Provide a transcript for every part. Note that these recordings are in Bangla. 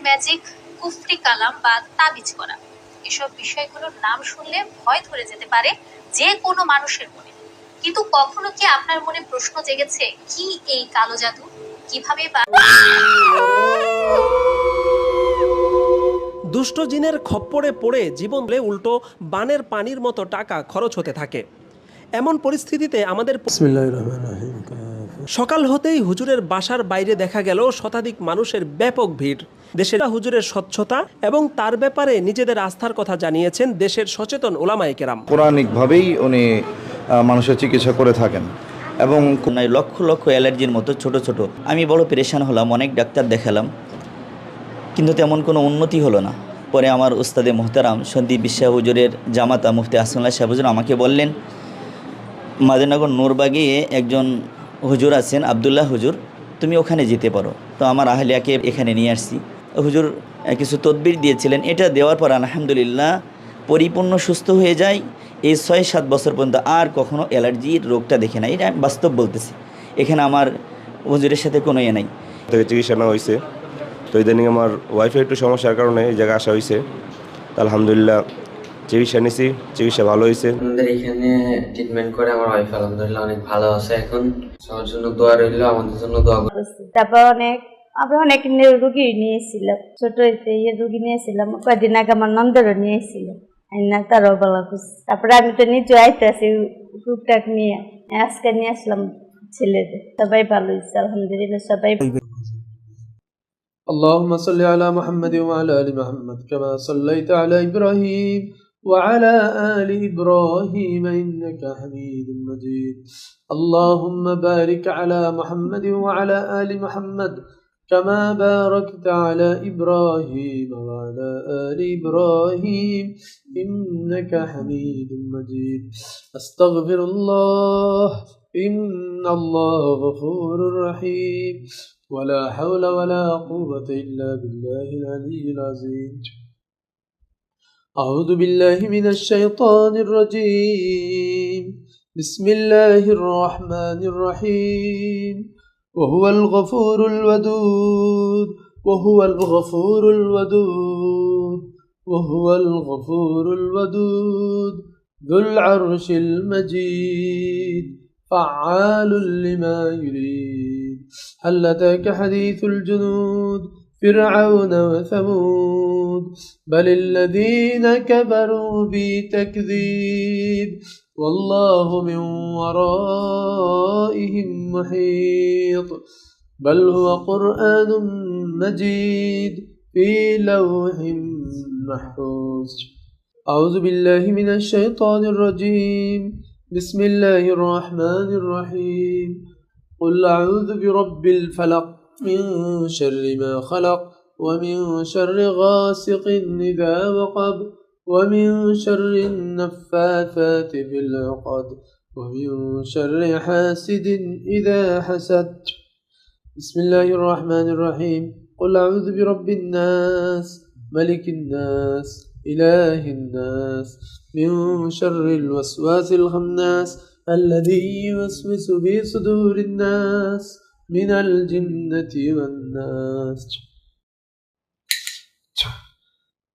ম্যাজিক, কুফরি কালাম বা তাবিজ করা, এসব বিষয়গুলোর নাম শুনলে ভয় ধরে যেতে পারে যে কোনো মানুষের মনে। কিন্তু কখনো কি আপনার মনে প্রশ্ন জেগেছে, কি এই কালো জাদু, কিভাবে বা দুষ্ট জিনের খপ্পরে পড়ে জীবনে উল্টো বানের পানির মতো টাকা খরচ হতে থাকে। এমন পরিস্থিতিতে আমাদের সকাল হতেই হুজুরের বাসার বাইরে দেখা গেল শতাধিক মানুষের ব্যাপক ভিড়। দেশের হুজুরের স্বচ্ছতা এবং তার ব্যাপারে নিজেদের আস্থার কথা জানিয়েছেন দেশের সচেতন ওলামায়ে কেরাম। পৌরাণিকভাবেই উনি মানুষের চিকিৎসা করে থাকেন এবং লক্ষ লক্ষ অ্যালার্জির মতো ছোট ছোট। আমি বড় পেরেশান হলাম, অনেক ডাক্তার দেখালাম, কিন্তু তেমন কোনো উন্নতি হলো না। পরে আমার উস্তাদে মোহতারাম সন্দীপ বিশ্বাস হুজুরের জামাতা মুফতি আসমাল্লাহ সাহেব হুজুর আমাকে বললেন, মাদিনগর নূরবাগে একজন হুজুর আছেন আবদুল্লাহ হুজুর, তুমি ওখানে যেতে পারো। তো আমার আহলিয়াকে এখানে নিয়ে আসছি। হুজুর কিছু তদবির দিয়েছিলেন, এটা দেওয়ার পর আলহামদুলিল্লাহ পরিপূর্ণ সুস্থ হয়ে যায়। এই 6-7 বছর পর্যন্ত আর কখনো অ্যালার্জির রোগটা দেখে নাই। এটা আমি বাস্তব বলতেছি, এখানে আমার হুজুরের সাথে কোনো নাই। থেকে চিকিৎসা নেওয়া হয়েছে, তো ইদানিং আমার ওয়াইফের একটু সমস্যার কারণে এই জায়গায় আসা হয়েছে। আলহামদুলিল্লাহ চিকিৎসা নিছি, চিকিৎসা ভালো হয়েছে। আমাদের এখানে ট্রিটমেন্ট করে আমার ওয়াইফ আলহামদুলিল্লাহ অনেক ভালো আছে। এখন সবার জন্য দোয়া রইল, আমাদের জন্য দোয়া করুন। তারপর আমরা অনেক রুগী নিয়েছিলাম, ছোট রুগী নিয়েছিলাম, কয়েকদিন আগে আমার নন্দেরও নিয়েছিলাম, তারও বলা খুশি। তারপরে আমি তো নিজে আইতে আছি টুকটাক নিয়ে, আজকে নিয়ে আসলাম ছেলেদের। সবাই ভালো হয়েছে আলহামদুলিল্লাহ, সবাই। اللهم صل على محمد وعلى آل محمد كما صليت على إبراهيم وعلى آل إبراهيم إنك حميد مجيد. اللهم بارك على محمد وعلى آل محمد كما باركت على إبراهيم وعلى آل إبراهيم إنك حميد مجيد. أستغفر الله إن الله غفور رحيم. ولا حول ولا قوة إلا بالله العلي العظيم. أعوذ بالله من الشيطان الرجيم. بسم الله الرحمن الرحيم. وهو الغفور الودود وهو الغفور الودود وهو الغفور الودود ذو العرش المجيد فعال لما يريد. هل أتاك حديث الجنود فرعون وثمود بل الذين كفروا بتكذيب والله من ورائهم محيط بل هو قرآن مجيد في لوح محفوظ. أعوذ بالله من الشيطان الرجيم. بسم الله الرحمن الرحيم. قل أعوذ برب الفلق من شر ما خلق ومن شر غاسق إذا وقب ومن شر النفاثات في العقد ومن شر حاسد إذا حسد. بسم الله الرحمن الرحيم. قل أعوذ برب الناس ملك الناس إله الناس من شر الوسواس الخناس الذي يوسوس في صدور الناس من الجنة والناس.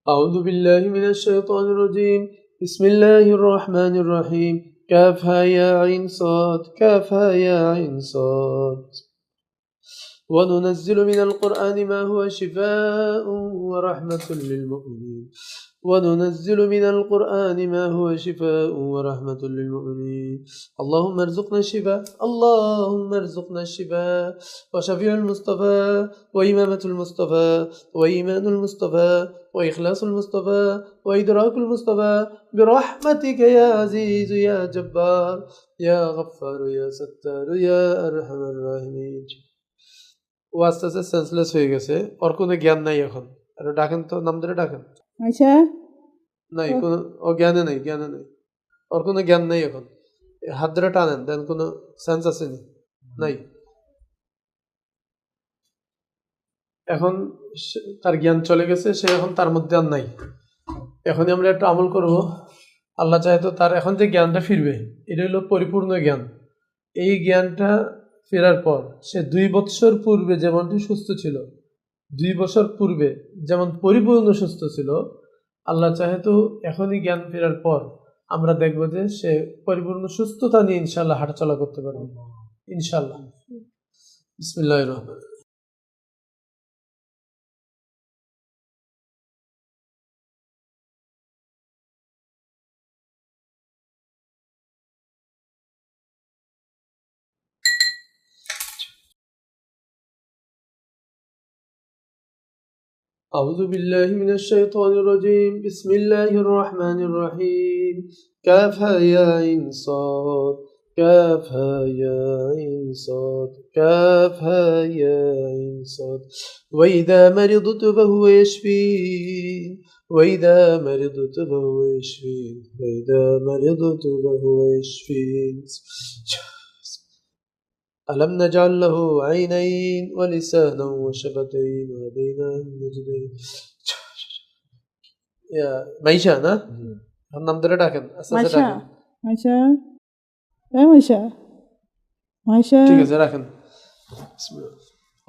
أعوذ بالله من الشيطان الرجيم. بسم الله الرحمن الرحيم. كافها يا عين صاد كافها يا عين صاد. وننزل من القرآن ما هو شفاء ورحمة للمؤمنين وننزل من القرآن ما هو شفاء ورحمة للمؤمنين. اللهم ارزقنا الشفاء اللهم ارزقنا الشفاء وشفيع المصطفى وإمامة المصطفى وإيمان المصطفى وإخلاص المصطفى وإدراك المصطفى برحمتك يا عزيز يا جبار يا غفار يا ستار يا أرحم الراحمين. ও আস্তে আস্তে সেন্সলেস হয়ে গেছে, ওর কোনো জ্ঞান নাই এখন। আর ডাকেন তো, নাম ধরে ডাকেন। আচ্ছা নাই কোনো, ও জ্ঞানে নাই, জ্ঞানে নাই, ওর কোনো জ্ঞান নাই এখন। হাত ধরে টানেন, দেন কোনো সেন্স আসেনি, নাই। এখন তার জ্ঞান চলে গেছে, সে এখন তার মধ্যে আর নাই। এখনই আমরা একটু আমল করব, আল্লাহ চাহে তো তার এখন যে জ্ঞানটা ফিরবে, এটা হলো পরিপূর্ণ জ্ঞান। এই জ্ঞানটা ফেরার পর সে 2 বছর পূর্বে যেমনটি সুস্থ ছিল 2 বছর পূর্বে যেমন পরিপূর্ণ সুস্থ ছিল, আল্লাহ চাহে তো এখনই জ্ঞান ফেরার পর আমরা দেখব যে সে পরিপূর্ণ সুস্থতা নিয়ে ইনশাআল্লাহ হাঁটাচলা করতে পারবে ইনশাআল্লাহ। বিসমিল্লাহির রহমানির রহিম। أعوذ بالله من الشيطان الرجيم. بسم الله الرحمن الرحيم. كافها يا عين صاد، كافها يا عين صاد، كافها يا عين صاد. وإذا مرضت فهو يشفين، وإذا مرضت فهو يشفين، وإذا مرضت فهو يشفين. ألم نجعل له عينين ولسانا وشفتين وهديناه النجدين. يا মাইশা না, নাম ধরে ডাকেন, আস্তে আস্তে মাইশা, ডাকেন। মাইশা, মাইশা, মাইশা। ঠিক আছে, রাখেন।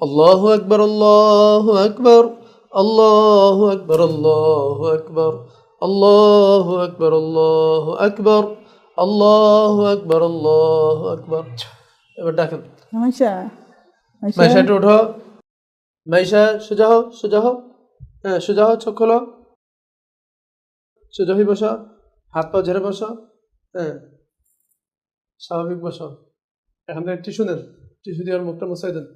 আল্লাহু আকবার, আল্লাহু আকবার, আল্লাহু আকবার, আল্লাহু আকবার, আল্লাহু আকবার, আল্লাহু আকবার, আল্লাহু আকবার, আল্লাহু আকবার। এবার ডাকেন। মাইশা, মাইশা, মাইশা একটু ওঠো। মাইশা সোজা হও, সোজা হও। হ্যাঁ, সোজা হও, চোখ খোলো, সোজা হয়ে বসো, হাত পা ঝেড়ে বসো। হ্যাঁ, স্বাভাবিক বসো। এখন থেকে টিস্যু নেন, টিস্যু দিয়ে ওর মুখটা মুছাই দেন।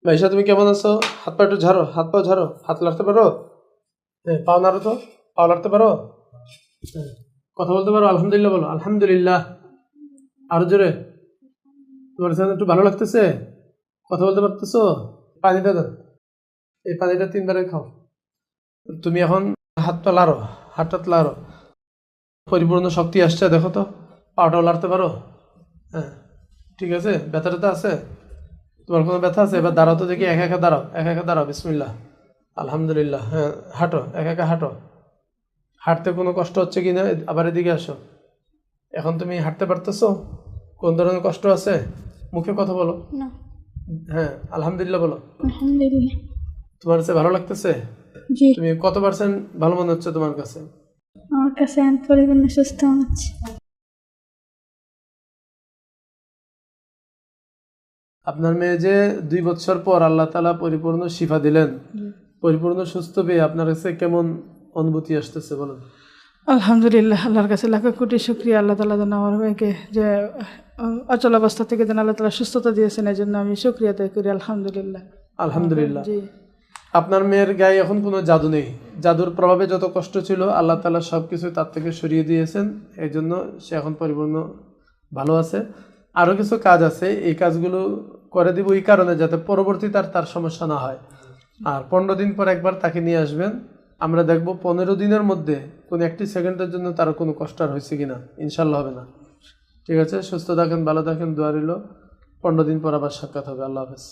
মাইশা তুমি কেমন আছো? হাত পা একটু ঝাড়ো, হাত পা ঝাড়ো। হাত লাড়তে পারো? হ্যাঁ, পাও নাড়ো তো, পাও লাড়তে পারো? হ্যাঁ, কথা বলতে পারো? আলহামদুলিল্লাহ বলো, আলহামদুলিল্লাহ। আরো জোরে। তোমার সাথে একটু ভালো লাগতেছে? কথা বলতে পারতেছো? পানিটা দাও, এই পানিটা 3 বারে খাও। তুমি এখন হাত পা লাড়ো, হাতটা লাড়ো। পরিপূর্ণ শক্তি আসছে দেখো তো, পাওটাও লাড়তে পারো? হ্যাঁ, ঠিক আছে। ব্যথাটা তো আছে? তোমার কোনো ব্যথা আছে? এবার দাঁড়াও তো দেখি, একা একা দাঁড়াও, একা একা দাঁড়াও। বিসমিল্লাহ, আলহামদুলিল্লাহ। হ্যাঁ, হাঁটো, একা একা হাঁটো। হাঁটতে কোনো কষ্ট হচ্ছে কি না? আবার এদিকে আসো। এখন তুমি হাঁটতে পারতেছো? কোন ধরনের কষ্ট আছে? মুখে কথা বলো। না। হ্যাঁ, আলহামদুলিল্লাহ বলো। আলহামদুলিল্লাহ। তোমার কাছে ভালো লাগতেছে? জি। তুমি কত পার্সেন্ট ভালো মনে হচ্ছে তোমার কাছে? আমার কাছে পরিপূর্ণ সুস্থ হচ্ছে। আপনার মেয়ে যে 2 বছর পর আল্লাহ তাআলা পরিপূর্ণ শিফা দিলেন, পরিপূর্ণ সুস্থ পেয়ে আপনার কাছে কেমন অনুভূতি আসতেছে বলেন? আলহামদুলিল্লাহ, আল্লাহর কাছে লাখ কোটি শুকরিয়া। আল্লাহ তাআলা যেন আমার মেয়েকে যে অচল অবস্থা থেকে যেন আল্লাহ তাআলা সুস্থতা দিয়েছেন, এই জন্য আমি শুকরিয়া আদায় করি। আলহামদুলিল্লাহ, আলহামদুলিল্লাহ। জি। আপনার মেয়ের গায়ে এখন কোনো জাদু নেই। জাদুর প্রভাবে যত কষ্ট ছিল আল্লাহ তাআলা সবকিছু তার থেকে সরিয়ে দিয়েছেন, এই জন্য সে এখন পরিপূর্ণ ভালো আছে। আরও কিছু কাজ আছে, এই কাজগুলো করে দিব এই কারণে যাতে পরবর্তীতে তার সমস্যা না হয়। আর 15 দিন পর একবার তাকে নিয়ে আসবেন, আমরা দেখব 15 দিনের মধ্যে কোনো একটি সেকেন্ডের জন্য তার কোনো কষ্ট আর হয়েছে কিনা। ইনশাল্লাহ হবে না। ঠিক আছে, সুস্থ থাকেন, ভালো থাকেন, দোয়া রইল। 15 দিন পর আবার সাক্ষাৎ হবে। আল্লাহ হাফেজ।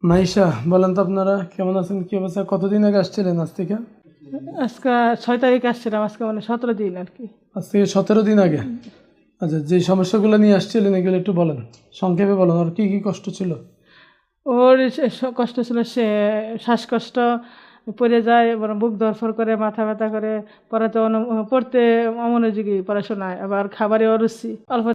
মাইশা, বলেন তো আপনারা কেমন আছেন, কি অবস্থা? কতদিন আগে আসছিলেন আজ থেকে? আজকে 6 তারিখ আসছিলাম, আজকে মানে 17 দিন আর কি। আজ থেকে 17 দিন আগে। আচ্ছা, যে সমস্যাগুলো নিয়ে আসছিলেন এগুলো একটু বলেন, সংক্ষেপে বলেন। আর কি কি কষ্ট ছিল? ওর কষ্ট ছিল, সে শ্বাসকষ্ট, পড়ে যায়, বুক ধরফর করে, মাথা ব্যথা করে, পড়তে অমনোযোগী, পড়াশোনায়, আবার খাবারে অরুচি, অল্প